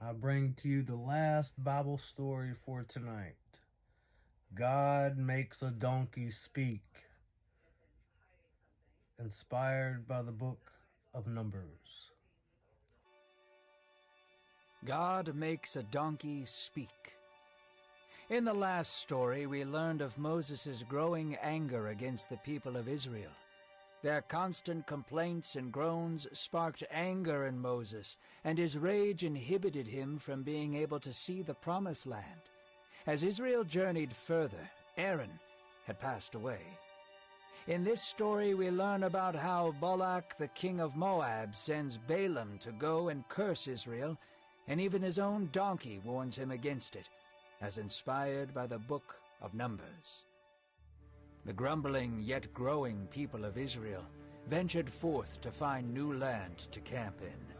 I bring to you the last Bible story for tonight. God makes a donkey speak, inspired by the book of Numbers. God makes a donkey speak. In the last story, we learned of Moses' growing anger against the people of Israel. Their constant complaints and groans sparked anger in Moses, and his rage inhibited him from being able to see the Promised Land. As Israel journeyed further, Aaron had passed away. In this story, we learn about how Balak, the king of Moab, sends Balaam to go and curse Israel, and even his own donkey warns him against it, as inspired by the book of Numbers. The grumbling yet growing people of Israel ventured forth to find new land to camp in.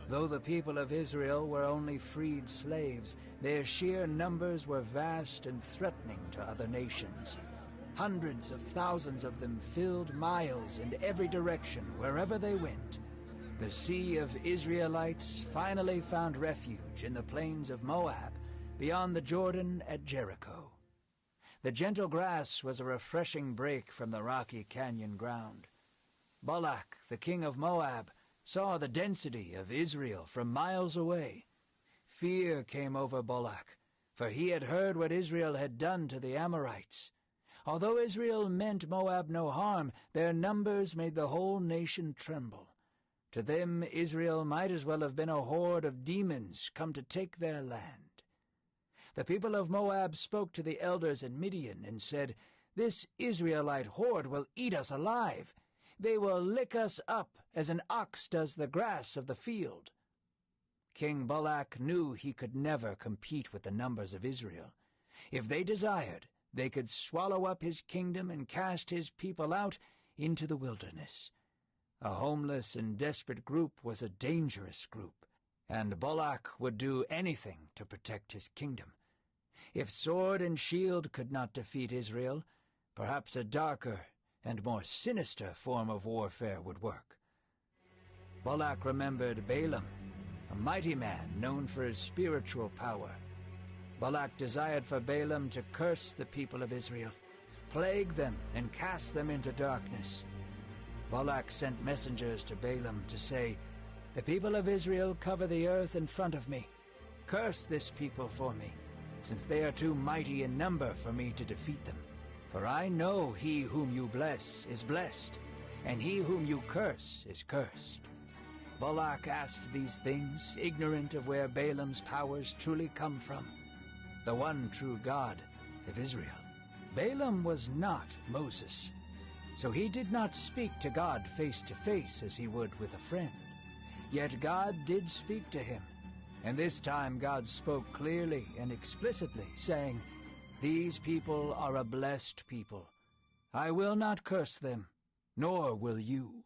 Though the people of Israel were only freed slaves, their sheer numbers were vast and threatening to other nations. Hundreds of thousands of them filled miles in every direction wherever they went. The sea of Israelites finally found refuge in the plains of Moab, beyond the Jordan at Jericho. The gentle grass was a refreshing break from the rocky canyon ground. Balak, the king of Moab, saw the density of Israel from miles away. Fear came over Balak, for he had heard what Israel had done to the Amorites. Although Israel meant Moab no harm, their numbers made the whole nation tremble. To them, Israel might as well have been a horde of demons come to take their land. The people of Moab spoke to the elders in Midian and said, "This Israelite horde will eat us alive. They will lick us up as an ox does the grass of the field." King Balak knew he could never compete with the numbers of Israel. If they desired, they could swallow up his kingdom and cast his people out into the wilderness. A homeless and desperate group was a dangerous group, and Balak would do anything to protect his kingdom. If sword and shield could not defeat Israel, perhaps a darker and more sinister form of warfare would work. Balak remembered Balaam, a mighty man known for his spiritual power. Balak desired for Balaam to curse the people of Israel, plague them, and cast them into darkness. Balak sent messengers to Balaam to say, "The people of Israel cover the earth in front of me. Curse this people for me, since they are too mighty in number for me to defeat them. For I know he whom you bless is blessed, and he whom you curse is cursed." Balak asked these things, ignorant of where Balaam's powers truly come from, the one true God of Israel. Balaam was not Moses, so he did not speak to God face to face as he would with a friend. Yet God did speak to him, and this time God spoke clearly and explicitly, saying, "These people are a blessed people. I will not curse them, nor will you."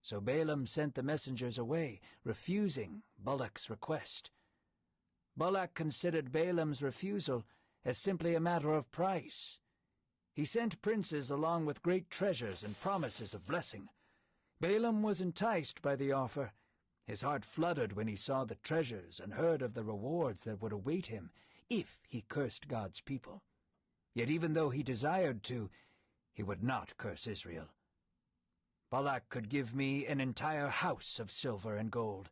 So Balaam sent the messengers away, refusing Balak's request. Balak considered Balaam's refusal as simply a matter of price. He sent princes along with great treasures and promises of blessing. Balaam was enticed by the offer. His heart fluttered when he saw the treasures and heard of the rewards that would await him if he cursed God's people. Yet even though he desired to, he would not curse Israel. "Balak could give me an entire house of silver and gold,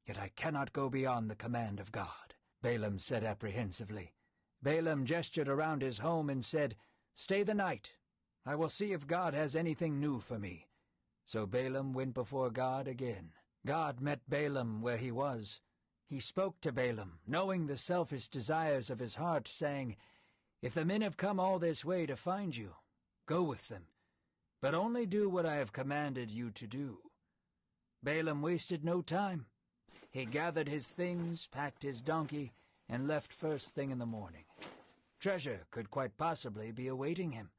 yet I cannot go beyond the command of God," Balaam said apprehensively. Balaam gestured around his home and said, "Stay the night. I will see if God has anything new for me." So Balaam went before God again. God met Balaam where he was. He spoke to Balaam, knowing the selfish desires of his heart, saying, "If the men have come all this way to find you, go with them, but only do what I have commanded you to do." Balaam wasted no time. He gathered his things, packed his donkey, and left first thing in the morning. Treasure could quite possibly be awaiting him.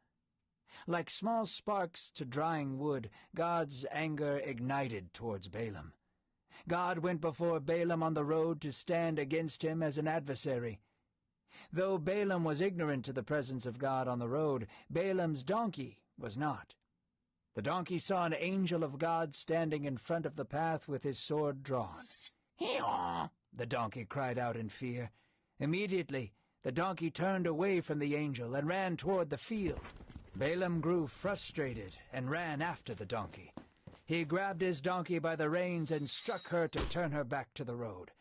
Like small sparks to drying wood, God's anger ignited towards Balaam. God went before Balaam on the road to stand against him as an adversary. Though Balaam was ignorant to the presence of God on the road, Balaam's donkey was not. The donkey saw an angel of God standing in front of the path with his sword drawn. "Hee-haw!" the donkey cried out in fear. Immediately, the donkey turned away from the angel and ran toward the field. Balaam grew frustrated and ran after the donkey. He grabbed his donkey by the reins and struck her to turn her back to the road.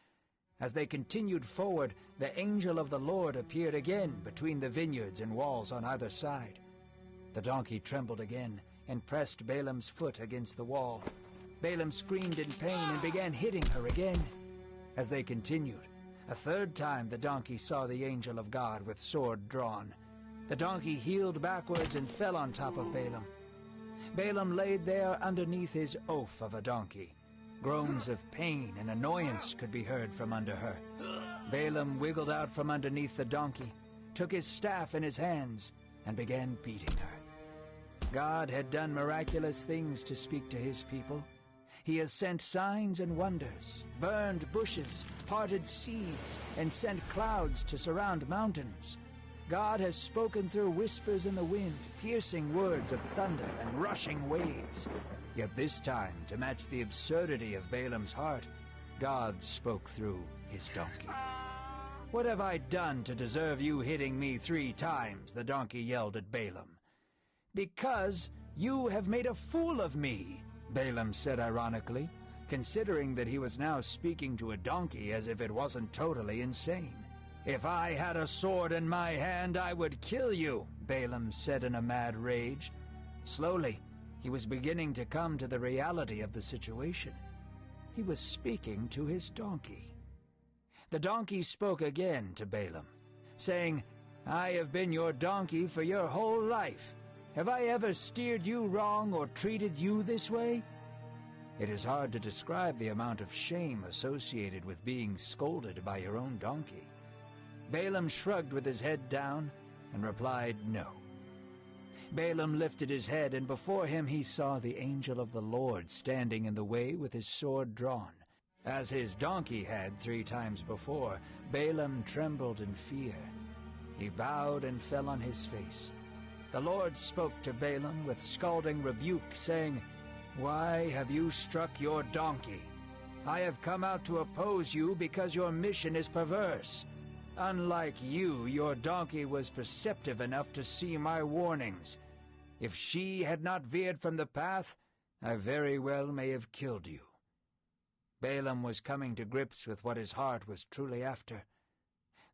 As they continued forward, the angel of the Lord appeared again between the vineyards and walls on either side. The donkey trembled again and pressed Balaam's foot against the wall. Balaam screamed in pain and began hitting her again. As they continued, a third time the donkey saw the angel of God with sword drawn. The donkey heeled backwards and fell on top of Balaam. Balaam laid there underneath his oaf of a donkey. Groans of pain and annoyance could be heard from under her. Balaam wiggled out from underneath the donkey, took his staff in his hands, and began beating her. God had done miraculous things to speak to his people. He has sent signs and wonders, burned bushes, parted seas, and sent clouds to surround mountains. God has spoken through whispers in the wind, piercing words of thunder and rushing waves. Yet this time, to match the absurdity of Balaam's heart, God spoke through his donkey. "What have I done to deserve you hitting me 3 times?" the donkey yelled at Balaam. "Because you have made a fool of me," Balaam said ironically, considering that he was now speaking to a donkey as if it wasn't totally insane. "If I had a sword in my hand, I would kill you," Balaam said in a mad rage. Slowly, he was beginning to come to the reality of the situation. He was speaking to his donkey. The donkey spoke again to Balaam, saying, "I have been your donkey for your whole life. Have I ever steered you wrong or treated you this way?" It is hard to describe the amount of shame associated with being scolded by your own donkey. Balaam shrugged with his head down and replied, "No." Balaam lifted his head, and before him he saw the angel of the Lord standing in the way with his sword drawn. As his donkey had 3 times before, Balaam trembled in fear. He bowed and fell on his face. The Lord spoke to Balaam with scalding rebuke, saying, "Why have you struck your donkey? I have come out to oppose you because your mission is perverse. Unlike you, your donkey was perceptive enough to see my warnings. If she had not veered from the path, I very well may have killed you." Balaam was coming to grips with what his heart was truly after.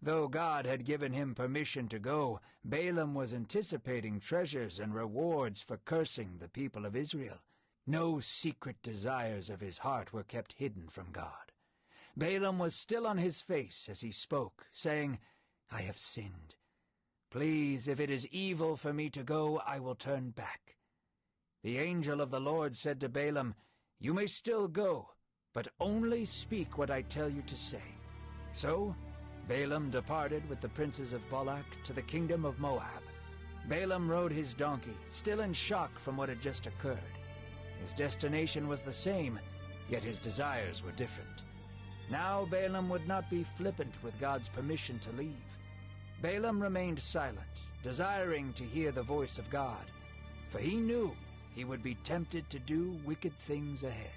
Though God had given him permission to go, Balaam was anticipating treasures and rewards for cursing the people of Israel. No secret desires of his heart were kept hidden from God. Balaam was still on his face as he spoke, saying, "I have sinned. Please, if it is evil for me to go, I will turn back." The angel of the Lord said to Balaam, "You may still go, but only speak what I tell you to say." So Balaam departed with the princes of Balak to the kingdom of Moab. Balaam rode his donkey, still in shock from what had just occurred. His destination was the same, yet his desires were different. Now Balaam would not be flippant with God's permission to leave. Balaam remained silent, desiring to hear the voice of God, for he knew he would be tempted to do wicked things ahead.